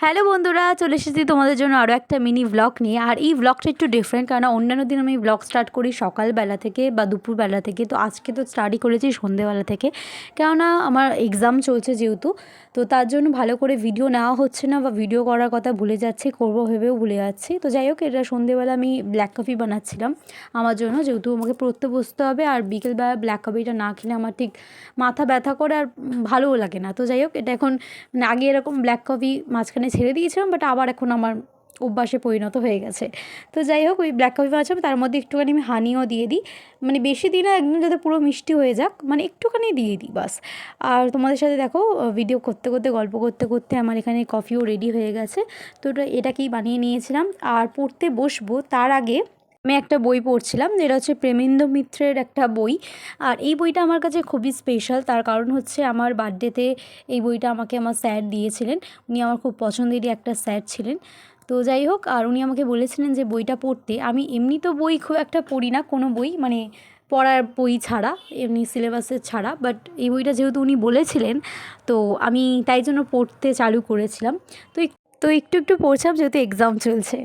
Hello বন্ধুরা, চলে এসেছি তোমাদের জন্য আরও একটা মিনি ব্লগ নিয়ে। আর এই ব্লগটা একটু ডিফারেন্ট, কারণ অন্যান্য দিন আমি ব্লগ স্টার্ট করি সকালবেলা থেকে বা দুপুরবেলা থেকে। তো আজকে তো স্টার্টই করেছি সন্ধেবেলা থেকে, কেননা আমার এক্সাম চলছে যেহেতু। তো তার জন্য ভালো করে ভিডিও নেওয়া হচ্ছে না, বা ভিডিও করার কথা ভুলে যাচ্ছি, করবো ভেবেও ভুলে যাচ্ছি। তো যাই হোক, এটা সন্ধেবেলা আমি ব্ল্যাক কফি বানাচ্ছিলাম আমার জন্য, যেহেতু আমাকে পড়তে বসতে হবে। আর বিকেলবেলা ব্ল্যাক কফিটা না খেলে আমার ঠিক মাথা ব্যথা করে আর ভালোও লাগে না। তো যাই হোক, এটা এখন আগে এরকম ব্ল্যাক কফি মাঝখানে ছেড়ে দিয়েছিলাম, বাট আবার এখন আমার অভ্যাসে পরিণত হয়ে গেছে। তো যাই হোক, ওই ব্ল্যাক কফি বানাচ্ছিলাম, তার মধ্যে একটুখানি আমি হানিও দিয়ে দিই। মানে বেশি দিই না, একদম যাতে পুরো মিষ্টি হয়ে যাক, মানে একটুখানি দিয়ে দিই বাস। আর তোমাদের সাথে দেখো, ভিডিও করতে করতে গল্প করতে করতে আমার এখানে কফিও রেডি হয়ে গেছে। তো এটাকেই বানিয়ে নিয়েছিলাম। আর পড়তে বসবো তার আগে আমি একটা বই পড়ছিলাম, যেটা হচ্ছে প্রেমেন্দ্র মিত্রের একটা বই। আর এই বইটা আমার কাছে খুবই স্পেশাল, তার কারণ হচ্ছে আমার বার্থডেতে এই বইটা আমাকে আমার স্যার দিয়েছিলেন। উনি আমার খুব পছন্দেরই একটা স্যার ছিলেন। তো যাই হোক, আর উনি আমাকে বলেছিলেন যে বইটা পড়তে। আমি এমনি তো বই খুব একটা পড়ি না, কোনো বই মানে পড়ার বই ছাড়া, এমনি সিলেবাসের ছাড়া। বাট এই বইটা যেহেতু উনি বলেছিলেন, তো আমি তাই জন্য পড়তে চালু করেছিলাম। তো একটু একটু পড়ছিলাম, যেহেতু এক্সাম চলছে।